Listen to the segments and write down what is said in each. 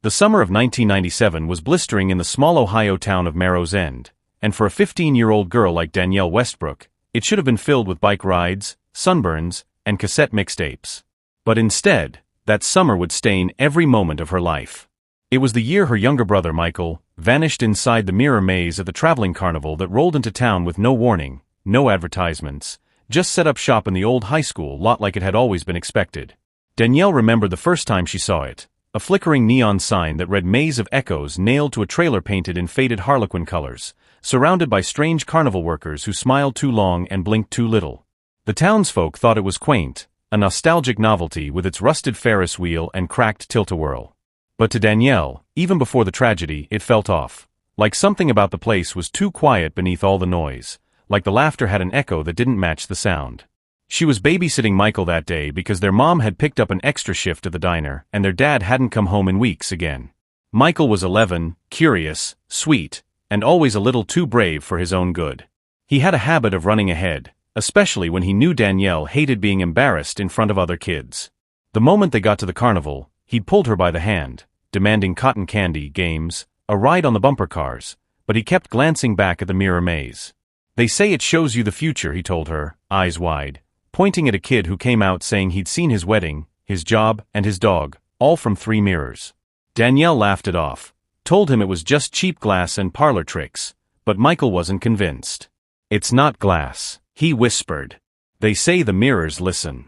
The summer of 1997 was blistering in the small Ohio town of Merrow's End, and for a 15-year-old girl like Danielle Westbrook, it should have been filled with bike rides, sunburns, and cassette mixtapes. But instead, that summer would stain every moment of her life. It was the year her younger brother Michael vanished inside the mirror maze at the traveling carnival that rolled into town with no warning, no advertisements, just set up shop in the old high school lot like it had always been expected. Danielle remembered the first time she saw it, a flickering neon sign that read Maze of Echoes nailed to a trailer painted in faded harlequin colors, surrounded by strange carnival workers who smiled too long and blinked too little. The townsfolk thought it was quaint, a nostalgic novelty with its rusted Ferris wheel and cracked tilt-a-whirl. But to Danielle, even before the tragedy, it felt off. Like something about the place was too quiet beneath all the noise, like the laughter had an echo that didn't match the sound. She was babysitting Michael that day because their mom had picked up an extra shift at the diner and their dad hadn't come home in weeks again. Michael was 11, curious, sweet, and always a little too brave for his own good. He had a habit of running ahead, especially when he knew Danielle hated being embarrassed in front of other kids. The moment they got to the carnival, he'd pulled her by the hand, demanding cotton candy, games, a ride on the bumper cars, but he kept glancing back at the mirror maze. "They say it shows you the future," he told her, eyes wide, pointing at a kid who came out saying he'd seen his wedding, his job, and his dog, all from 3 mirrors. Danielle laughed it off, told him it was just cheap glass and parlor tricks, but Michael wasn't convinced. "It's not glass," he whispered. "They say the mirrors listen."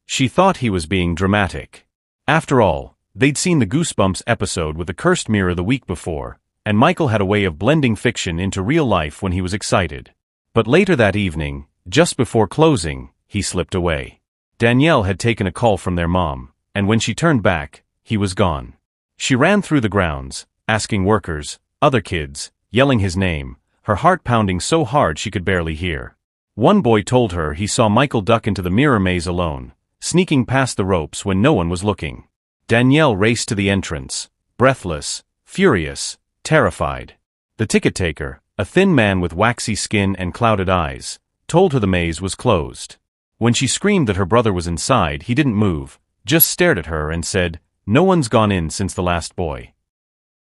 She thought he was being dramatic. After all, they'd seen the Goosebumps episode with the cursed mirror the week before, and Michael had a way of blending fiction into real life when he was excited. But later that evening, just before closing, he slipped away. Danielle had taken a call from their mom, and when she turned back, he was gone. She ran through the grounds, asking workers, other kids, yelling his name, her heart pounding so hard she could barely hear. One boy told her he saw Michael duck into the mirror maze alone, sneaking past the ropes when no one was looking. Danielle raced to the entrance, breathless, furious, terrified. The ticket taker, a thin man with waxy skin and clouded eyes, told her the maze was closed. When she screamed that her brother was inside, he didn't move, just stared at her and said, "No one's gone in since the last boy."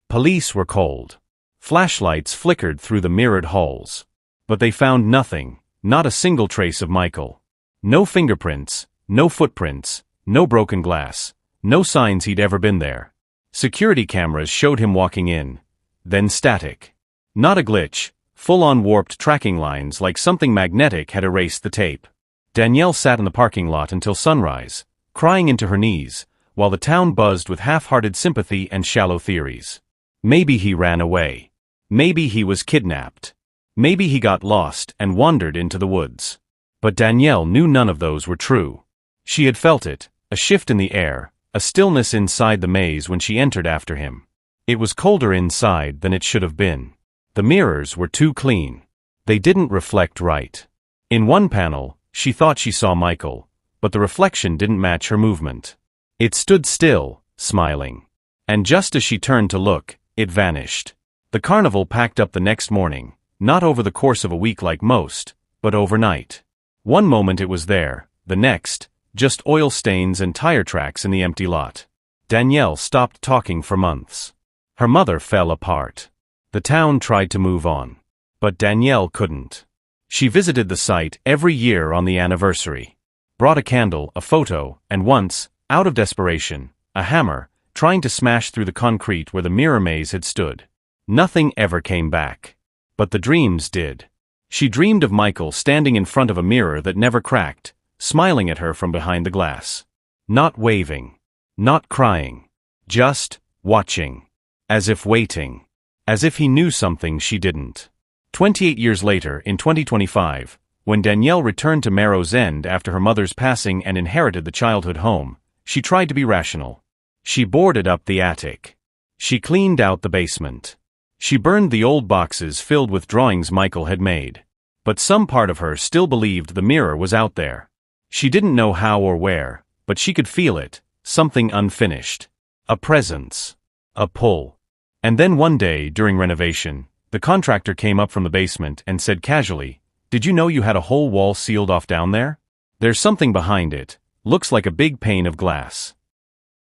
Police were called. Flashlights flickered through the mirrored halls. But they found nothing, not a single trace of Michael. No fingerprints, no footprints, no broken glass, no signs he'd ever been there. Security cameras showed him walking in, then static. Not a glitch, full-on warped tracking lines like something magnetic had erased the tape. Danielle sat in the parking lot until sunrise, crying into her knees, while the town buzzed with half-hearted sympathy and shallow theories. Maybe he ran away. Maybe he was kidnapped. Maybe he got lost and wandered into the woods. But Danielle knew none of those were true. She had felt it, a shift in the air, a stillness inside the maze when she entered after him. It was colder inside than it should have been. The mirrors were too clean. They didn't reflect right. In one panel, she thought she saw Michael, but the reflection didn't match her movement. It stood still, smiling. And just as she turned to look, it vanished. The carnival packed up the next morning, not over the course of a week like most, but overnight. One moment it was there, the next, just oil stains and tire tracks in the empty lot. Danielle stopped talking for months. Her mother fell apart. The town tried to move on. But Danielle couldn't. She visited the site every year on the anniversary. Brought a candle, a photo, and once, out of desperation, a hammer, trying to smash through the concrete where the mirror maze had stood. Nothing ever came back. But the dreams did. She dreamed of Michael standing in front of a mirror that never cracked, smiling at her from behind the glass. Not waving. Not crying. Just watching. As if waiting. As if he knew something she didn't. 28 years later, in 2025, when Danielle returned to Merrow's End after her mother's passing and inherited the childhood home, she tried to be rational. She boarded up the attic. She cleaned out the basement. She burned the old boxes filled with drawings Michael had made. But some part of her still believed the mirror was out there. She didn't know how or where, but she could feel it, something unfinished. A presence. A pull. And then one day, during renovation, the contractor came up from the basement and said casually, "Did you know you had a whole wall sealed off down there? There's something behind it. Looks like a big pane of glass."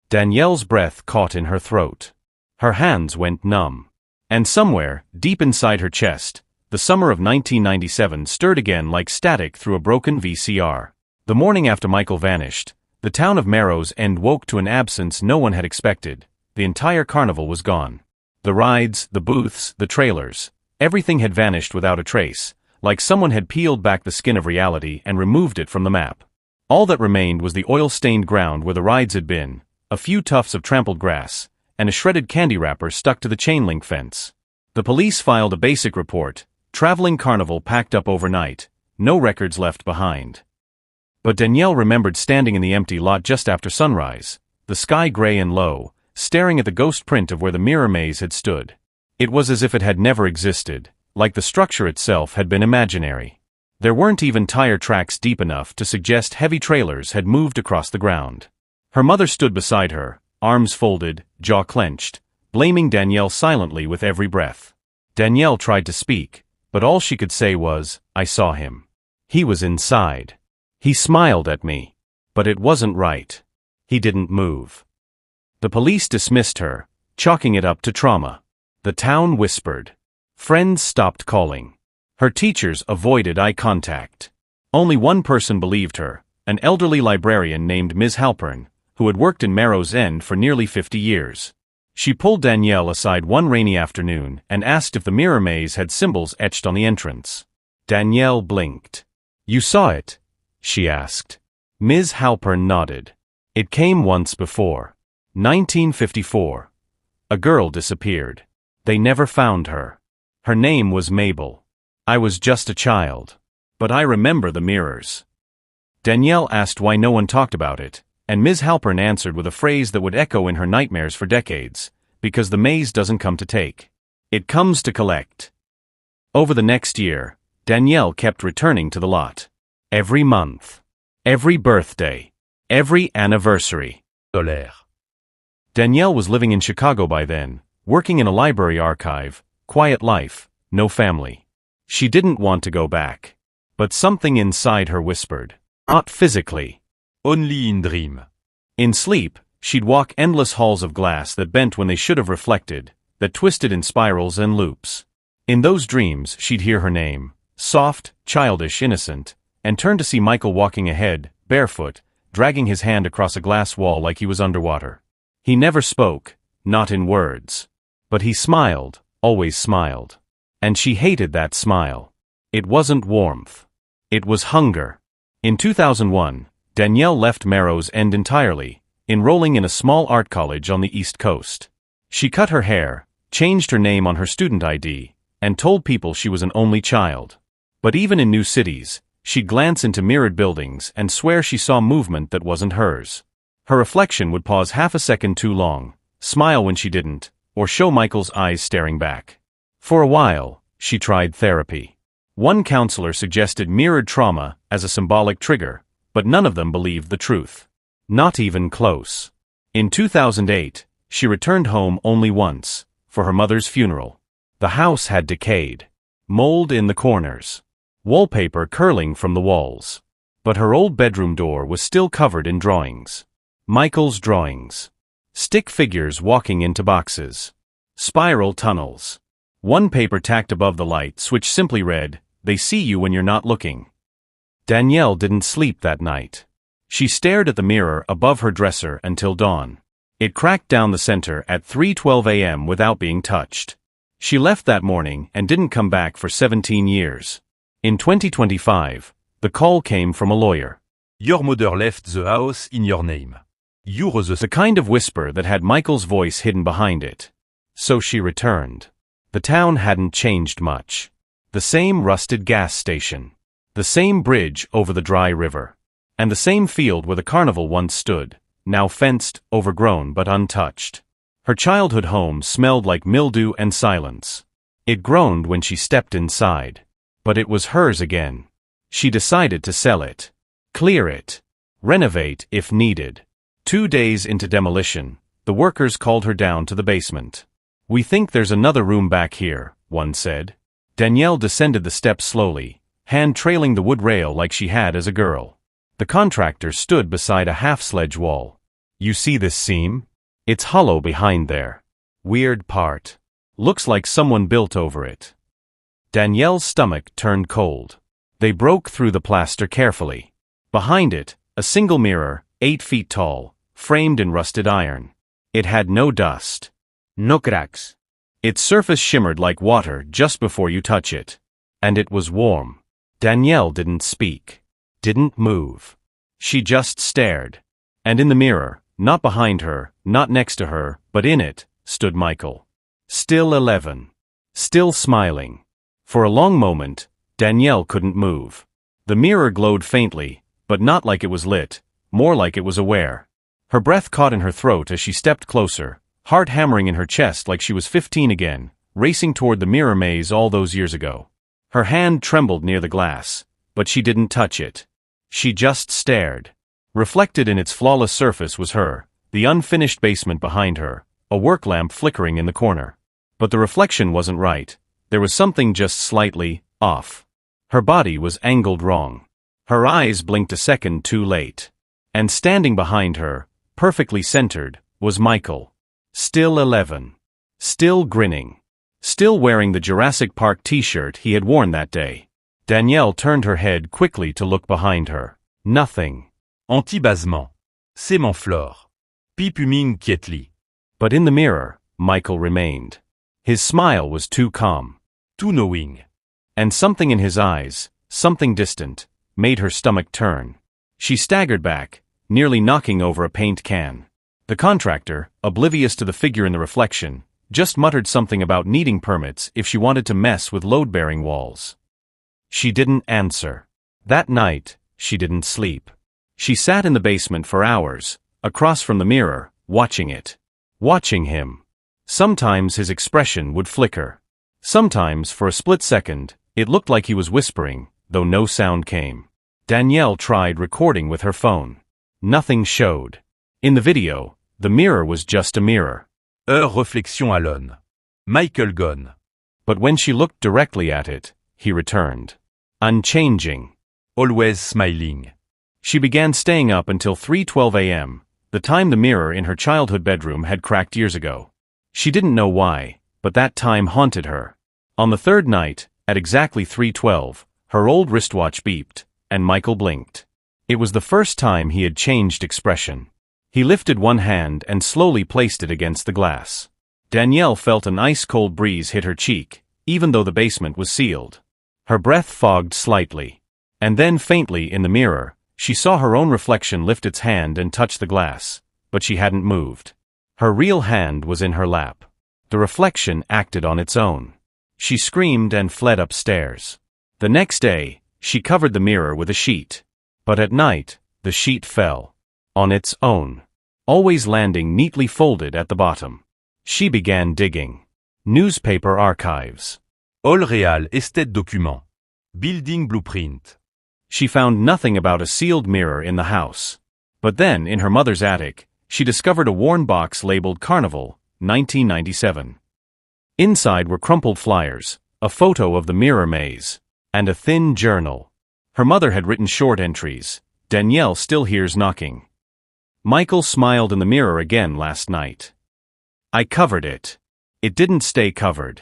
Danielle's breath caught in her throat. Her hands went numb. And somewhere, deep inside her chest, the summer of 1997 stirred again like static through a broken VCR. The morning after Michael vanished, the town of Merrow's End woke to an absence no one had expected. The entire carnival was gone. The rides, the booths, the trailers, everything had vanished without a trace, like someone had peeled back the skin of reality and removed it from the map. All that remained was the oil-stained ground where the rides had been, a few tufts of trampled grass, and a shredded candy wrapper stuck to the chain-link fence. The police filed a basic report: traveling carnival packed up overnight, no records left behind. But Danielle remembered standing in the empty lot just after sunrise, the sky gray and low, staring at the ghost print of where the mirror maze had stood. It was as if it had never existed, like the structure itself had been imaginary. There weren't even tire tracks deep enough to suggest heavy trailers had moved across the ground. Her mother stood beside her, arms folded, jaw clenched, blaming Danielle silently with every breath. Danielle tried to speak, but all she could say was, "I saw him. He was inside. He smiled at me. But it wasn't right. He didn't move." The police dismissed her, chalking it up to trauma. The town whispered. Friends stopped calling. Her teachers avoided eye contact. Only one person believed her, an elderly librarian named Ms. Halpern, who had worked in Merrow's End for nearly 50 years. She pulled Danielle aside one rainy afternoon and asked if the mirror maze had symbols etched on the entrance. Danielle blinked. "You saw it?" she asked. Ms. Halpern nodded. "It came once before. 1954. A girl disappeared. They never found her. Her name was Mabel. I was just a child. But I remember the mirrors." Danielle asked why no one talked about it, and Ms. Halpern answered with a phrase that would echo in her nightmares for decades: "Because the maze doesn't come to take. It comes to collect." Over the next year, Danielle kept returning to the lot. Every month. Every birthday. Every anniversary. Danielle was living in Chicago by then, working in a library archive, quiet life, no family. She didn't want to go back. But something inside her whispered. Not physically. Only in dream. In sleep, she'd walk endless halls of glass that bent when they should have reflected, that twisted in spirals and loops. In those dreams, she'd hear her name, soft, childish, innocent, and turn to see Michael walking ahead, barefoot, dragging his hand across a glass wall like he was underwater. He never spoke, not in words. But he smiled, always smiled. And she hated that smile. It wasn't warmth. It was hunger. In 2001, Danielle left Merrow's End entirely, enrolling in a small art college on the East Coast. She cut her hair, changed her name on her student ID, and told people she was an only child. But even in new cities, she'd glance into mirrored buildings and swear she saw movement that wasn't hers. Her reflection would pause half a second too long, smile when she didn't, or show Michael's eyes staring back. For a while, she tried therapy. One counselor suggested mirrored trauma as a symbolic trigger, but none of them believed the truth. Not even close. In 2008, she returned home only once, for her mother's funeral. The house had decayed. Mold in the corners. Wallpaper curling from the walls. But her old bedroom door was still covered in drawings. Michael's drawings. Stick figures walking into boxes. Spiral tunnels. One paper tacked above the light switch simply read, "They see you when you're not looking." Danielle didn't sleep that night. She stared at the mirror above her dresser until dawn. It cracked down the center at 3:12 a.m. without being touched. She left that morning and didn't come back for 17 years. In 2025, the call came from a lawyer. "Your mother left the house in your name. You're the kind of whisper that had Michael's voice hidden behind it. So she returned. The town hadn't changed much. The same rusted gas station. The same bridge over the dry river. And the same field where the carnival once stood, now fenced, overgrown but untouched. Her childhood home smelled like mildew and silence. It groaned when she stepped inside. But it was hers again. She decided to sell it. Clear it. Renovate if needed. 2 days into demolition, the workers called her down to the basement. "We think there's another room back here," one said. Danielle descended the steps slowly, hand trailing the wood rail like she had as a girl. The contractor stood beside a half-sledge wall. "You see this seam? It's hollow behind there. Weird part. Looks like someone built over it. Danielle's stomach turned cold. They broke through the plaster carefully. Behind it, a single mirror, 8 feet tall, framed in rusted iron. It had no dust. No cracks. Its surface shimmered like water just before you touch it. And it was warm. Danielle didn't speak. Didn't move. She just stared. And in the mirror, not behind her, not next to her, but in it, stood Michael. Still 11. Still smiling. For a long moment, Danielle couldn't move. The mirror glowed faintly, but not like it was lit, more like it was aware. Her breath caught in her throat as she stepped closer, heart hammering in her chest like she was 15 again, racing toward the mirror maze all those years ago. Her hand trembled near the glass, but she didn't touch it. She just stared. Reflected in its flawless surface was her, the unfinished basement behind her, a work lamp flickering in the corner. But the reflection wasn't right. There was something just slightly off. Her body was angled wrong. Her eyes blinked a second too late. And standing behind her, perfectly centered, was Michael. Still 11. Still grinning. Still wearing the Jurassic Park t-shirt he had worn that day. Danielle turned her head quickly to look behind her. Nothing. Antibasement. Sémanflore. Pipuming quietly. But in the mirror, Michael remained. His smile was too calm. Too knowing. And something in his eyes, something distant, made her stomach turn. She staggered back, nearly knocking over a paint can. The contractor, oblivious to the figure in the reflection, just muttered something about needing permits if she wanted to mess with load-bearing walls. She didn't answer. That night, she didn't sleep. She sat in the basement for hours, across from the mirror, watching it. Watching him. Sometimes his expression would flicker. Sometimes, for a split second, it looked like he was whispering, though no sound came. Danielle tried recording with her phone. Nothing showed. In the video, the mirror was just a mirror. Heure réflexion à l'aune. Michael gone. But when she looked directly at it, he returned. Unchanging. Always smiling. She began staying up until 3:12 a.m., the time the mirror in her childhood bedroom had cracked years ago. She didn't know why, but that time haunted her. On the third night, at exactly 3:12, her old wristwatch beeped, and Michael blinked. It was the first time he had changed expression. He lifted one hand and slowly placed it against the glass. Danielle felt an ice-cold breeze hit her cheek, even though the basement was sealed. Her breath fogged slightly. And then faintly in the mirror, she saw her own reflection lift its hand and touch the glass, but she hadn't moved. Her real hand was in her lap. The reflection acted on its own. She screamed and fled upstairs. The next day, she covered the mirror with a sheet. But at night, the sheet fell. On its own. Always landing neatly folded at the bottom. She began digging. Newspaper archives. All real estate document. Building blueprint. She found nothing about a sealed mirror in the house. But then, in her mother's attic, she discovered a worn box labeled Carnival, 1997. Inside were crumpled flyers, a photo of the mirror maze, and a thin journal. Her mother had written short entries. Danielle still hears knocking. Michael smiled in the mirror again last night. I covered it. It didn't stay covered.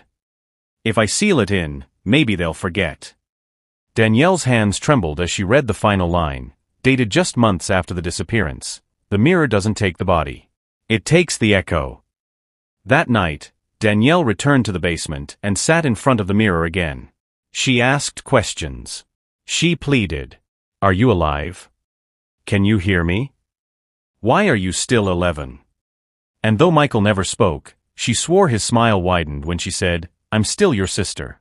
If I seal it in, maybe they'll forget. Danielle's hands trembled as she read the final line, dated just months after the disappearance. The mirror doesn't take the body. It takes the echo. That night, Danielle returned to the basement and sat in front of the mirror again. She asked questions. She pleaded. Are you alive? Can you hear me? Why are you still 11? And though Michael never spoke, she swore his smile widened when she said, I'm still your sister.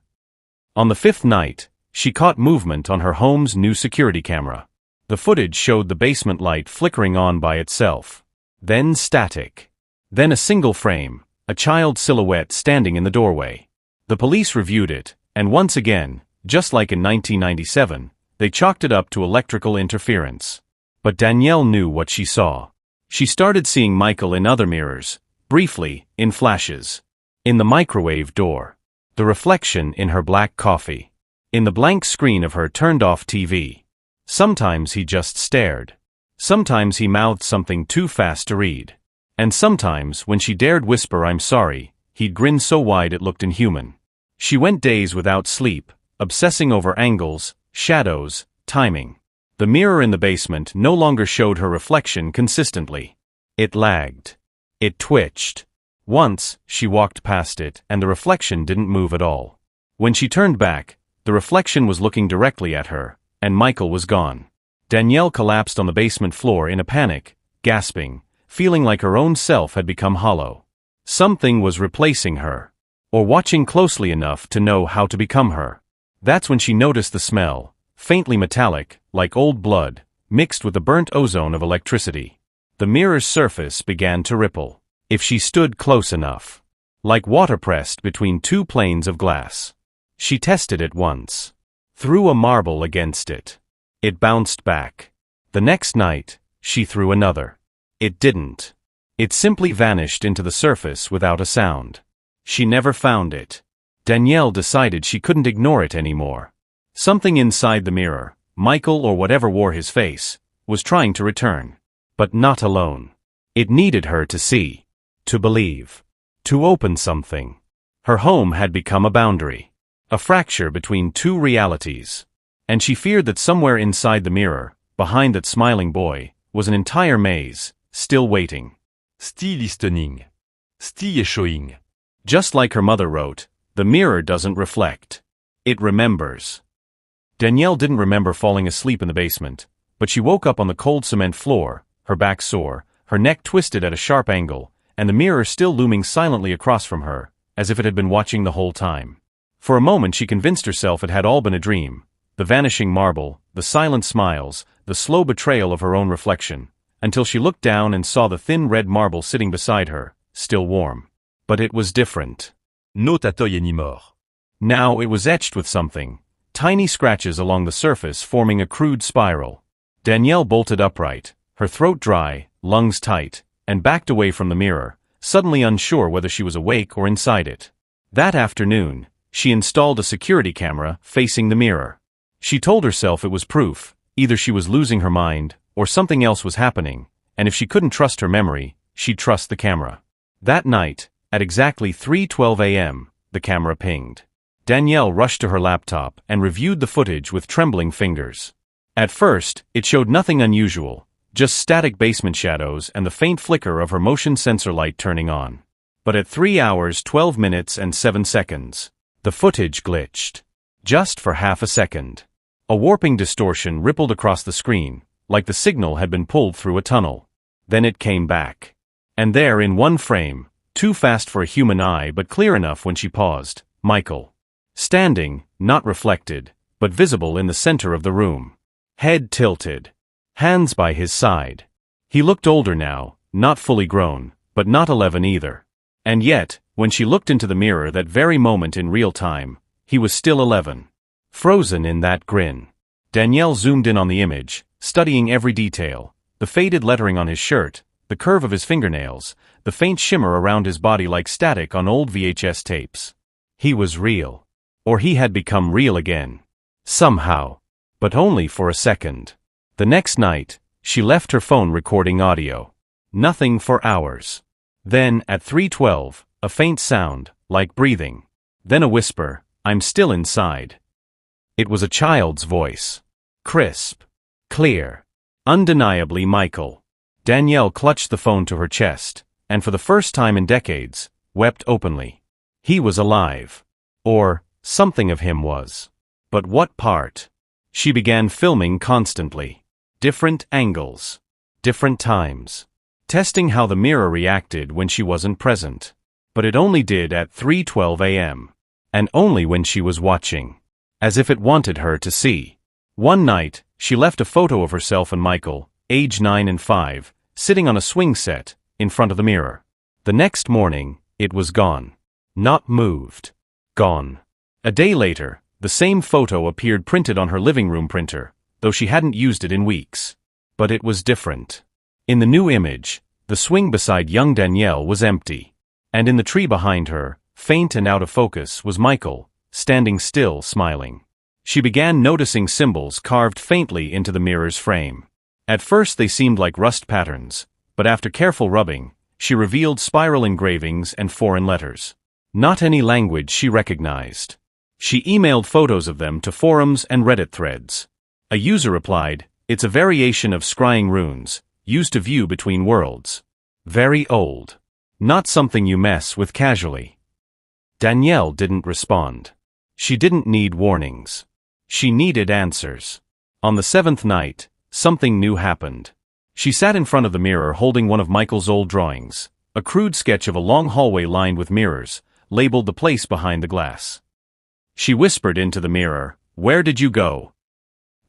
On the fifth night, she caught movement on her home's new security camera. The footage showed the basement light flickering on by itself. Then static. Then a single frame, a child's silhouette standing in the doorway. The police reviewed it, and once again, just like in 1997, they chalked it up to electrical interference. But Danielle knew what she saw. She started seeing Michael in other mirrors, briefly, in flashes. In the microwave door. The reflection in her black coffee. In the blank screen of her turned-off TV. Sometimes he just stared. Sometimes he mouthed something too fast to read. And sometimes, when she dared whisper "I'm sorry," he'd grin so wide it looked inhuman. She went days without sleep, obsessing over angles, shadows, timing. The mirror in the basement no longer showed her reflection consistently. It lagged. It twitched. Once, she walked past it, and the reflection didn't move at all. When she turned back, the reflection was looking directly at her, and Michael was gone. Danielle collapsed on the basement floor in a panic, gasping, feeling like her own self had become hollow. Something was replacing her, or watching closely enough to know how to become her. That's when she noticed the smell, faintly metallic, like old blood, mixed with the burnt ozone of electricity. The mirror's surface began to ripple, if she stood close enough, like water pressed between two planes of glass. She tested it once. Threw a marble against it. It bounced back. The next night, she threw another. It didn't. It simply vanished into the surface without a sound. She never found it. Danielle decided she couldn't ignore it anymore. Something inside the mirror, Michael or whatever wore his face, was trying to return. But not alone. It needed her to see. To believe. To open something. Her home had become a boundary. A fracture between two realities. And she feared that somewhere inside the mirror, behind that smiling boy, was an entire maze, still waiting. Still listening. Still showing. Just like her mother wrote, the mirror doesn't reflect. It remembers. Danielle didn't remember falling asleep in the basement, but she woke up on the cold cement floor, her back sore, her neck twisted at a sharp angle, and the mirror still looming silently across from her, as if it had been watching the whole time. For a moment she convinced herself it had all been a dream, the vanishing marble, the silent smiles, the slow betrayal of her own reflection, until she looked down and saw the thin red marble sitting beside her, still warm. But it was different. No tateuil anymore. Now it was etched with something, tiny scratches along the surface forming a crude spiral. Danielle bolted upright, her throat dry, lungs tight, and backed away from the mirror, suddenly unsure whether she was awake or inside it. That afternoon, she installed a security camera facing the mirror. She told herself it was proof, either she was losing her mind, or something else was happening, and if she couldn't trust her memory, she'd trust the camera. That night, at exactly 3:12 a.m., the camera pinged. Danielle rushed to her laptop and reviewed the footage with trembling fingers. At first, it showed nothing unusual, just static basement shadows and the faint flicker of her motion sensor light turning on. But at 3 hours 12 minutes and 7 seconds, the footage glitched. Just for half a second. A warping distortion rippled across the screen, like the signal had been pulled through a tunnel. Then it came back. And there in one frame, too fast for a human eye but clear enough when she paused, Michael. Standing, not reflected, but visible in the center of the room. Head tilted. Hands by his side. He looked older now, not fully grown, but not 11 either. And yet, when she looked into the mirror that very moment in real time, he was still 11. Frozen in that grin. Danielle zoomed in on the image, studying every detail, the faded lettering on his shirt, the curve of his fingernails, the faint shimmer around his body like static on old VHS tapes. He was real. Or he had become real again. Somehow. But only for a second. The next night, she left her phone recording audio. Nothing for hours. Then, at 3:12, a faint sound, like breathing. Then a whisper, "I'm still inside." It was a child's voice. Crisp. Clear. Undeniably Michael. Danielle clutched the phone to her chest, and for the first time in decades, wept openly. He was alive. Or, something of him was. But what part? She began filming constantly. Different angles. Different times. Testing how the mirror reacted when she wasn't present. But it only did at 3:12 a.m. And only when she was watching. As if it wanted her to see. One night, she left a photo of herself and Michael, age 9 and 5, sitting on a swing set, in front of the mirror. The next morning, it was gone. Not moved. Gone. A day later, the same photo appeared printed on her living room printer, though she hadn't used it in weeks. But it was different. In the new image, the swing beside young Danielle was empty. And in the tree behind her, faint and out of focus, was Michael, standing still, smiling. She began noticing symbols carved faintly into the mirror's frame. At first they seemed like rust patterns, but after careful rubbing, she revealed spiral engravings and foreign letters. Not any language she recognized. She emailed photos of them to forums and Reddit threads. A user replied, "It's a variation of scrying runes, used to view between worlds. Very old. Not something you mess with casually." Danielle didn't respond. She didn't need warnings. She needed answers. On the 7th night, something new happened. She sat in front of the mirror holding one of Michael's old drawings, a crude sketch of a long hallway lined with mirrors, labeled "The Place Behind the Glass." She whispered into the mirror, "Where did you go?"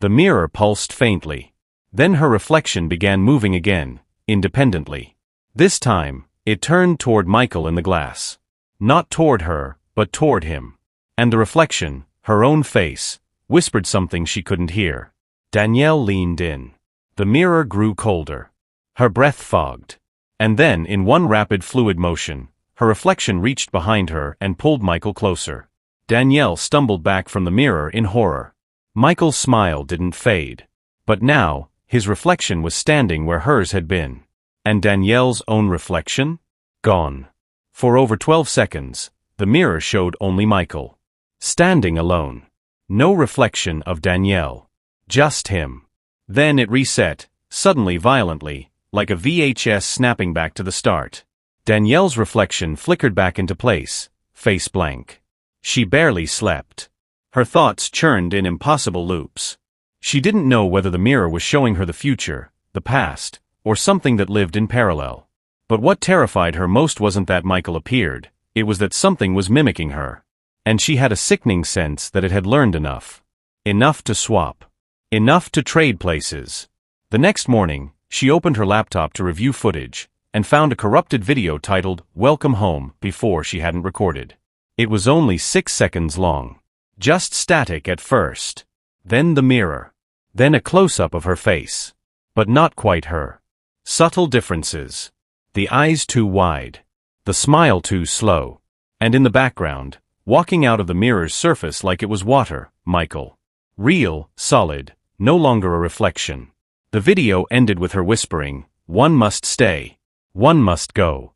The mirror pulsed faintly. Then her reflection began moving again, independently. This time, it turned toward Michael in the glass. Not toward her, but toward him. And the reflection, her own face, whispered something she couldn't hear. Danielle leaned in. The mirror grew colder. Her breath fogged. And then, in one rapid fluid motion, her reflection reached behind her and pulled Michael closer. Danielle stumbled back from the mirror in horror. Michael's smile didn't fade. But now, his reflection was standing where hers had been. And Danielle's own reflection? Gone. For over 12 seconds, the mirror showed only Michael. Standing alone. No reflection of Danielle. Just him. Then it reset, suddenly violently, like a VHS snapping back to the start. Danielle's reflection flickered back into place, face blank. She barely slept. Her thoughts churned in impossible loops. She didn't know whether the mirror was showing her the future, the past, or something that lived in parallel. But what terrified her most wasn't that Michael appeared, it was that something was mimicking her. And she had a sickening sense that it had learned enough. Enough to swap. Enough to trade places. The next morning, she opened her laptop to review footage, and found a corrupted video titled "Welcome Home" before she hadn't recorded. It was only 6 seconds long. Just static at first. Then the mirror. Then a close-up of her face. But not quite her. Subtle differences. The eyes too wide. The smile too slow. And in the background, walking out of the mirror's surface like it was water, Michael. Real, solid, no longer a reflection. The video ended with her whispering, "One must stay. One must go."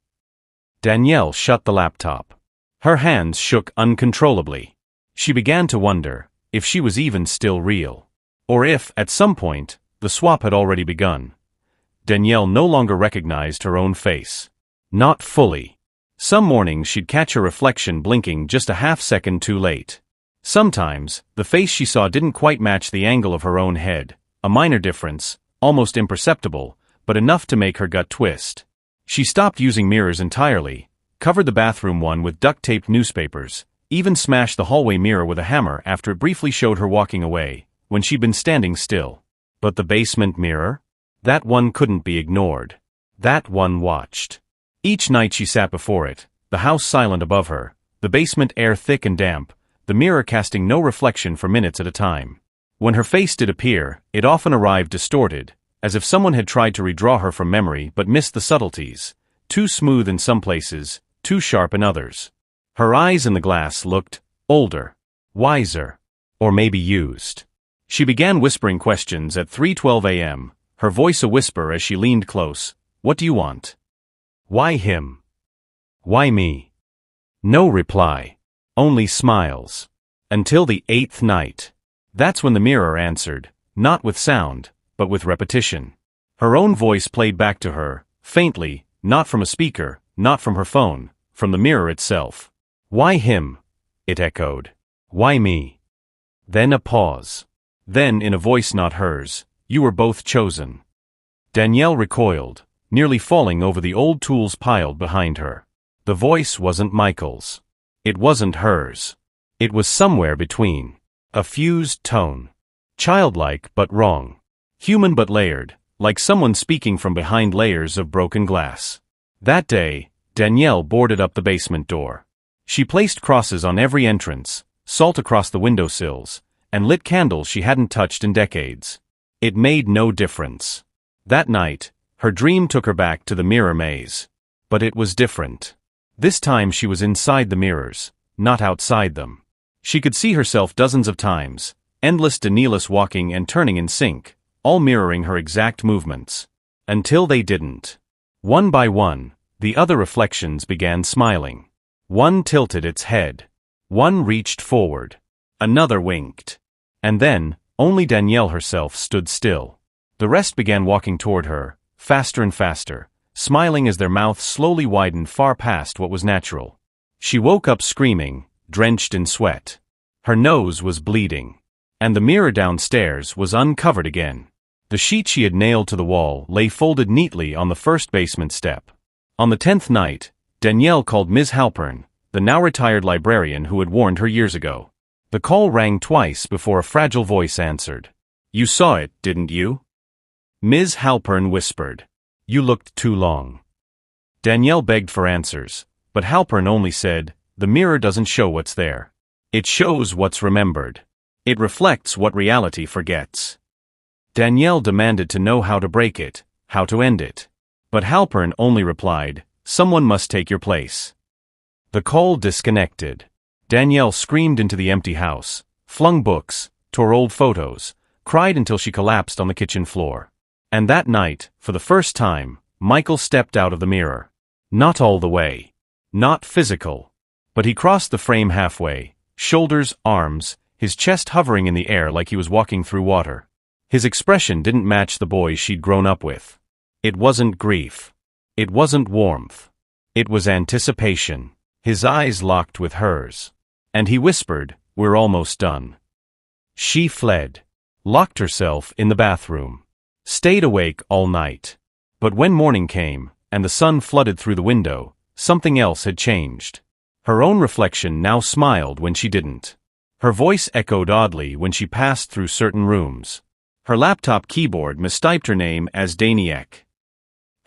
Danielle shut the laptop. Her hands shook uncontrollably. She began to wonder if she was even still real. Or if, at some point, the swap had already begun. Danielle no longer recognized her own face. Not fully. Some mornings she'd catch her reflection blinking just a half-second too late. Sometimes, the face she saw didn't quite match the angle of her own head, a minor difference, almost imperceptible, but enough to make her gut twist. She stopped using mirrors entirely, covered the bathroom one with duct-taped newspapers, even smashed the hallway mirror with a hammer after it briefly showed her walking away, when she'd been standing still. But the basement mirror? That one couldn't be ignored. That one watched. Each night she sat before it, the house silent above her, the basement air thick and damp, the mirror casting no reflection for minutes at a time. When her face did appear, it often arrived distorted, as if someone had tried to redraw her from memory but missed the subtleties, too smooth in some places, too sharp in others. Her eyes in the glass looked older, wiser, or maybe used. She began whispering questions at 3:12 a.m., her voice a whisper as she leaned close. "What do you want? Why him? Why me?" No reply. Only smiles. Until the 8th night. That's when the mirror answered, not with sound, but with repetition. Her own voice played back to her, faintly, not from a speaker, not from her phone, from the mirror itself. "Why him?" it echoed. "Why me?" Then a pause. Then, in a voice not hers, "You were both chosen." Danielle recoiled, nearly falling over the old tools piled behind her. The voice wasn't Michael's. It wasn't hers. It was somewhere between. A fused tone. Childlike but wrong. Human but layered, like someone speaking from behind layers of broken glass. That day, Danielle boarded up the basement door. She placed crosses on every entrance, salt across the windowsills, and lit candles she hadn't touched in decades. It made no difference. That night, her dream took her back to the mirror maze. But it was different. This time she was inside the mirrors, not outside them. She could see herself dozens of times, endless Danielus walking and turning in sync, all mirroring her exact movements. Until they didn't. One by one, The other reflections began smiling. One tilted its head. One reached forward. Another winked. And then, only Danielle herself stood still. The rest began walking toward her, faster and faster, smiling as their mouths slowly widened far past what was natural. She woke up screaming, drenched in sweat. Her nose was bleeding. And the mirror downstairs was uncovered again. The sheet she had nailed to the wall lay folded neatly on the first basement step. On the 10th night, Danielle called Ms. Halpern, the now-retired librarian who had warned her years ago. The call rang twice before a fragile voice answered. "You saw it, didn't you?" Ms. Halpern whispered. "You looked too long." Danielle begged for answers, but Halpern only said, "The mirror doesn't show what's there. It shows what's remembered. It reflects what reality forgets." Danielle demanded to know how to break it, how to end it. But Halpern only replied, "Someone must take your place." The call disconnected. Danielle screamed into the empty house, flung books, tore old photos, cried until she collapsed on the kitchen floor. And that night, for the first time, Michael stepped out of the mirror. Not all the way. Not physical. But he crossed the frame halfway, shoulders, arms, his chest hovering in the air like he was walking through water. His expression didn't match the boy she'd grown up with. It wasn't grief. It wasn't warmth. It was anticipation. His eyes locked with hers. And he whispered, "We're almost done." She fled. Locked herself in the bathroom. Stayed awake all night. But when morning came, and the sun flooded through the window, something else had changed. Her own reflection now smiled when she didn't. Her voice echoed oddly when she passed through certain rooms. Her laptop keyboard mistyped her name as Daniek.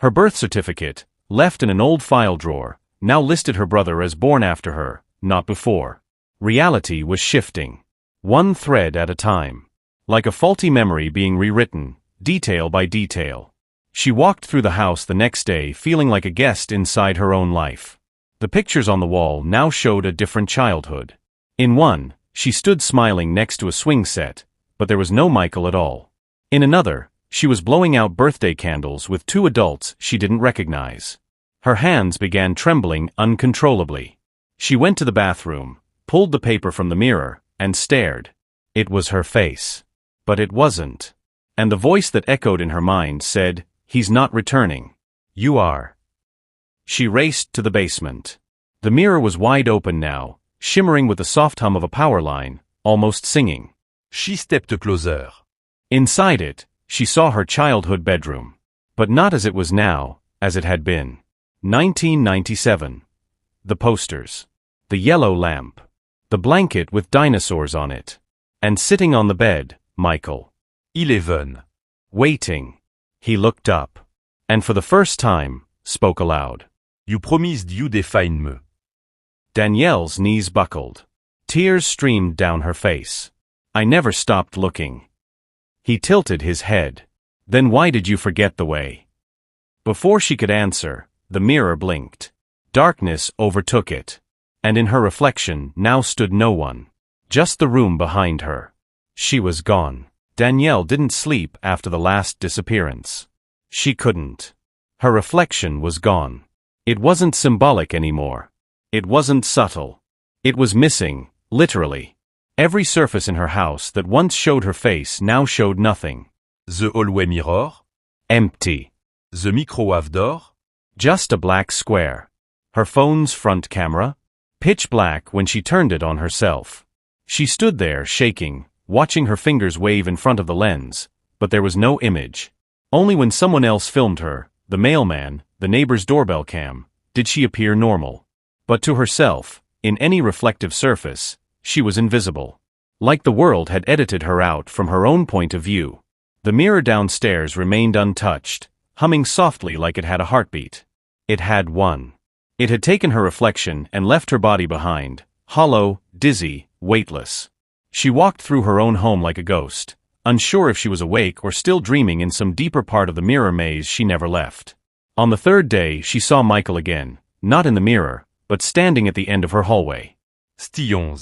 Her birth certificate, left in an old file drawer, now listed her brother as born after her, not before. Reality was shifting. One thread at a time. Like a faulty memory being rewritten, detail by detail. She walked through the house the next day feeling like a guest inside her own life. The pictures on the wall now showed a different childhood. In one, she stood smiling next to a swing set, but there was no Michael at all. In another, she was blowing out birthday candles with two adults she didn't recognize. Her hands began trembling uncontrollably. She went to the bathroom, pulled the paper from the mirror, and stared. It was her face. But it wasn't. And the voice that echoed in her mind said, "He's not returning. You are." She raced to the basement. The mirror was wide open now, shimmering with the soft hum of a power line, almost singing. She stepped closer. Inside it, she saw her childhood bedroom. But not as it was now, as it had been. 1997. The posters. The yellow lamp. The blanket with dinosaurs on it. And sitting on the bed, Michael. 11. Waiting. He looked up. And for the first time, spoke aloud. You promised you define me. Danielle's knees buckled. Tears streamed down her face. I never stopped looking. He tilted his head. Then why did you forget the way? Before she could answer, the mirror blinked. Darkness overtook it. And in her reflection now stood no one. Just the room behind her. She was gone. Danielle didn't sleep after the last disappearance. She couldn't. Her reflection was gone. It wasn't symbolic anymore. It wasn't subtle. It was missing, literally. Every surface in her house that once showed her face now showed nothing. The hallway mirror. Empty. The microwave door. Just a black square. Her phone's front camera. Pitch black when she turned it on herself. She stood there shaking, watching her fingers wave in front of the lens, but there was no image. Only when someone else filmed her, the mailman, the neighbor's doorbell cam, did she appear normal. But to herself, in any reflective surface, she was invisible. Like the world had edited her out from her own point of view. The mirror downstairs remained untouched, humming softly like it had a heartbeat. It had one. It had taken her reflection and left her body behind, hollow, dizzy, weightless. She walked through her own home like a ghost, unsure if she was awake or still dreaming in some deeper part of the mirror maze she never left. On the third day she saw Michael again, not in the mirror, but standing at the end of her hallway. Still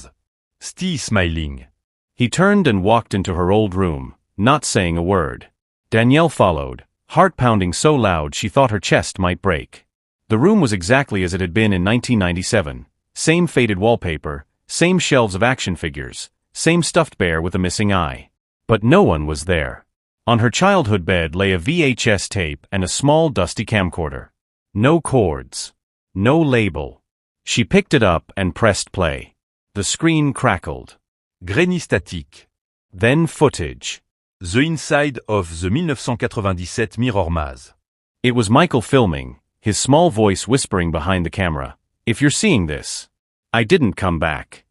smiling. He turned and walked into her old room, not saying a word. Danielle followed, heart pounding so loud she thought her chest might break. The room was exactly as it had been in 1997. Same faded wallpaper, same shelves of action figures, same stuffed bear with a missing eye. But no one was there. On her childhood bed lay a VHS tape and a small dusty camcorder. No cords. No label. She picked it up and pressed play. The screen crackled. Grainie statique. Then footage. The inside of the 1997 Mirror Maze. It was Michael filming, his small voice whispering behind the camera. If you're seeing this, I didn't come back.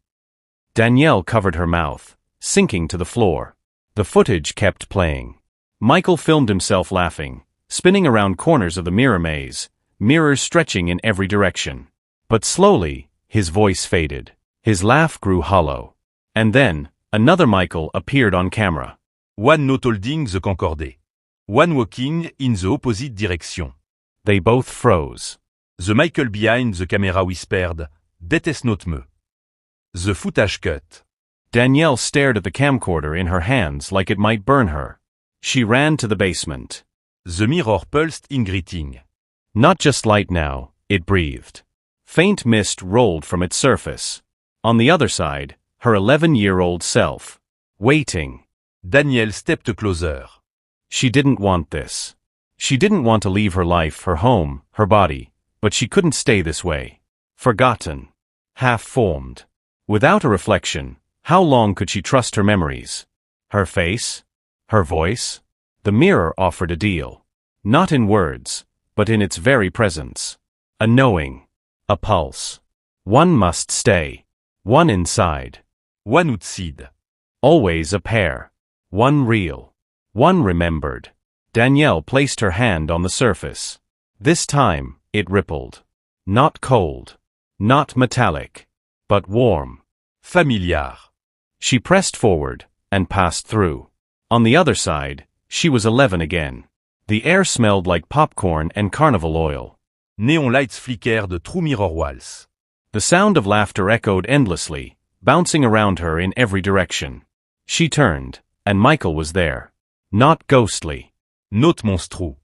Danielle covered her mouth, sinking to the floor. The footage kept playing. Michael filmed himself laughing, spinning around corners of the mirror maze, mirrors stretching in every direction. But slowly, his voice faded. His laugh grew hollow. And then, another Michael appeared on camera. One not holding the concordé. One walking in the opposite direction. They both froze. The Michael behind the camera whispered, "Déteste not me." The footage cut. Danielle stared at the camcorder in her hands like it might burn her. She ran to the basement. The mirror pulsed in greeting. Not just light now, it breathed. Faint mist rolled from its surface. On the other side, her 11-year-old self. Waiting. Danielle stepped closer. She didn't want this. She didn't want to leave her life, her home, her body, but she couldn't stay this way. Forgotten. Half-formed. Without a reflection, how long could she trust her memories? Her face? Her voice? The mirror offered a deal. Not in words, but in its very presence. A knowing. A pulse. One must stay. One inside. One outside. Always a pair. One real. One remembered. Danielle placed her hand on the surface. This time, it rippled. Not cold. Not metallic. But warm. Familiar. She pressed forward, and passed through. On the other side, she was 11 again. The air smelled like popcorn and carnival oil. Neon lights flickered through mirror walls. The sound of laughter echoed endlessly, bouncing around her in every direction. She turned, and Michael was there. Not ghostly. Not monstreux.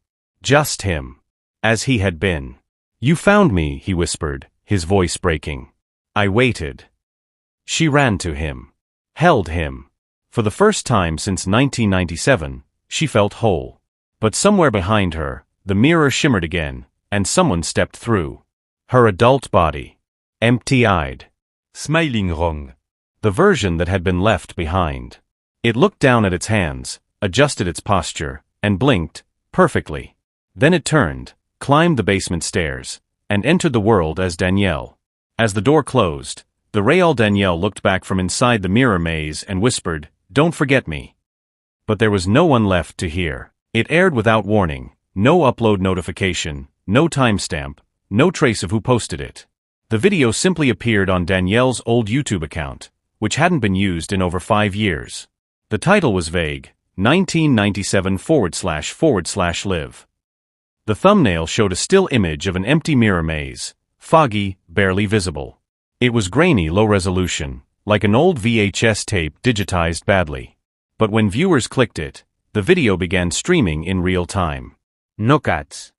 Just him. As he had been. You found me, he whispered, his voice breaking. I waited. She ran to him. Held him. For the first time since 1997, she felt whole. But somewhere behind her, the mirror shimmered again, and someone stepped through. Her adult body. Empty-eyed. Smiling wrong. The version that had been left behind. It looked down at its hands, adjusted its posture, and blinked, perfectly. Then it turned, climbed the basement stairs, and entered the world as Danielle. As the door closed, the real Danielle looked back from inside the mirror maze and whispered, "Don't forget me." But there was no one left to hear. It aired without warning, no upload notification, no timestamp, no trace of who posted it. The video simply appeared on Danielle's old YouTube account, which hadn't been used in over 5 years. The title was vague, 1997//live. The thumbnail showed a still image of an empty mirror maze, foggy, barely visible. It was grainy, low resolution, like an old VHS tape digitized badly. But when viewers clicked it, the video began streaming in real time. No cuts.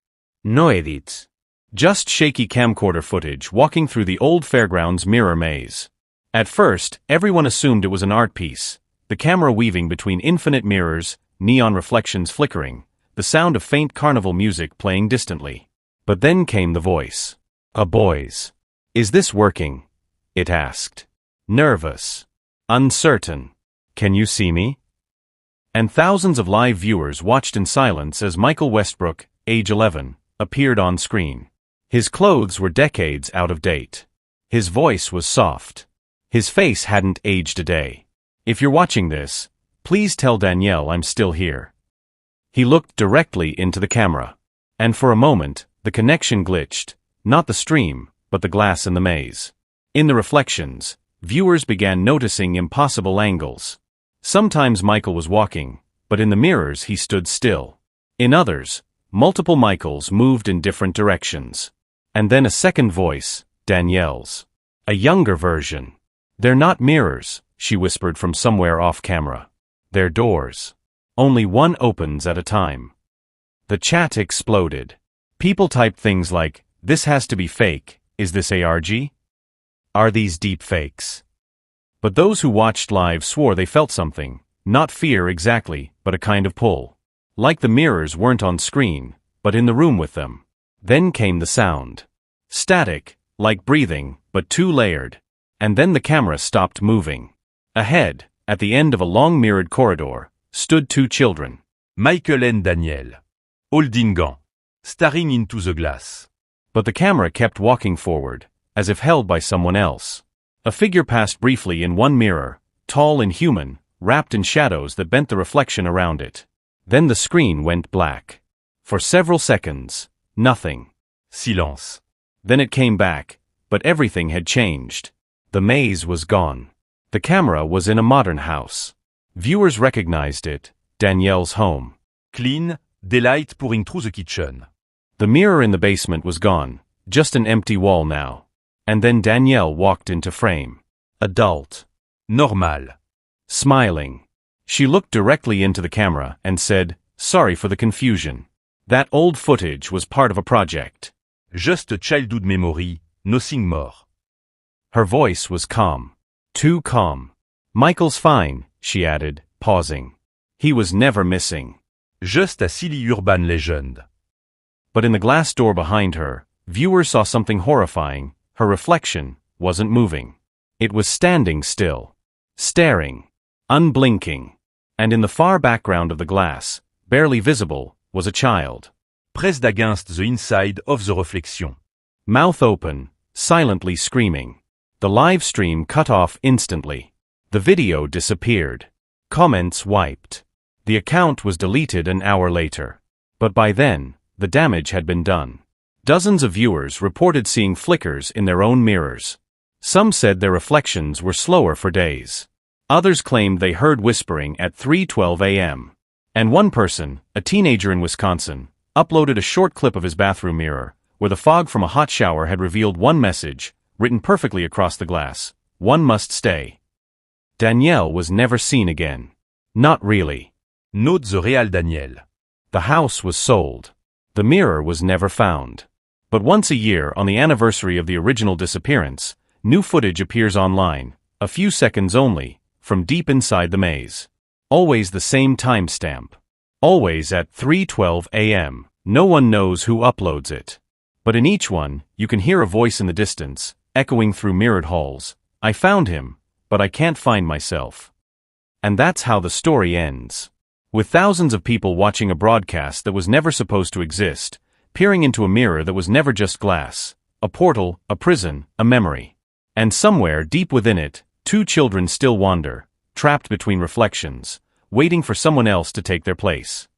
No edits. Just shaky camcorder footage walking through the old fairgrounds mirror maze. At first, everyone assumed it was an art piece, the camera weaving between infinite mirrors, neon reflections flickering, the sound of faint carnival music playing distantly. But then came the voice. A boy's. "Is this working?" it asked. Nervous. Uncertain. "Can you see me?" And thousands of live viewers watched in silence as Michael Westbrook, age 11, appeared on screen. His clothes were decades out of date. His voice was soft. His face hadn't aged a day. "If you're watching this, please tell Danielle I'm still here." He looked directly into the camera. And for a moment, the connection glitched, not the stream, but the glass in the maze. In the reflections, viewers began noticing impossible angles. Sometimes Michael was walking, but in the mirrors he stood still. In others, multiple Michaels moved in different directions. And then a second voice, Danielle's. A younger version. "They're not mirrors," she whispered from somewhere off camera. "They're doors. Only one opens at a time." The chat exploded. People typed things like, This has to be fake. Is this ARG? Are these deep fakes? But those who watched live swore they felt something, not fear exactly, but a kind of pull. Like the mirrors weren't on screen, but in the room with them. Then came the sound. Static, like breathing, but too layered. And then the camera stopped moving. Ahead, at the end of a long mirrored corridor, stood two children. Michael and Daniel. Holding on. Staring into the glass. But the camera kept walking forward, as if held by someone else. A figure passed briefly in one mirror, tall and human, wrapped in shadows that bent the reflection around it. Then the screen went black. For several seconds, nothing. Silence. Then it came back, but everything had changed. The maze was gone. The camera was in a modern house. Viewers recognized it, Danielle's home. Clean, daylight pouring through the kitchen. The mirror in the basement was gone, just an empty wall now. And then Danielle walked into frame. Adult. Normal. Smiling. She looked directly into the camera and said, "Sorry for the confusion. That old footage was part of a project." Just a childhood memory, nothing more. Her voice was calm. Too calm. "Michael's fine," she added, pausing. "He was never missing." Just a silly urban legend. But in the glass door behind her, viewers saw something horrifying. Her reflection wasn't moving. It was standing still. Staring. Unblinking. And in the far background of the glass, barely visible, was a child. Pressed against the inside of the reflection. Mouth open, silently screaming. The live stream cut off instantly. The video disappeared. Comments wiped. The account was deleted an hour later. But by then, the damage had been done. Dozens of viewers reported seeing flickers in their own mirrors. Some said their reflections were slower for days. Others claimed they heard whispering at 3:12 a.m. And one person, a teenager in Wisconsin, uploaded a short clip of his bathroom mirror, where the fog from a hot shower had revealed one message, written perfectly across the glass: "One must stay." Danielle was never seen again. Not really. Not the real Daniel. The house was sold. The mirror was never found. But once a year, on the anniversary of the original disappearance, new footage appears online, a few seconds only, from deep inside the maze. Always the same timestamp. Always at 3:12 a.m. No one knows who uploads it. But in each one, you can hear a voice in the distance, echoing through mirrored halls. "I found him, but I can't find myself." And that's how the story ends. With thousands of people watching a broadcast that was never supposed to exist, peering into a mirror that was never just glass, a portal, a prison, a memory. And somewhere deep within it, two children still wander, trapped between reflections, waiting for someone else to take their place.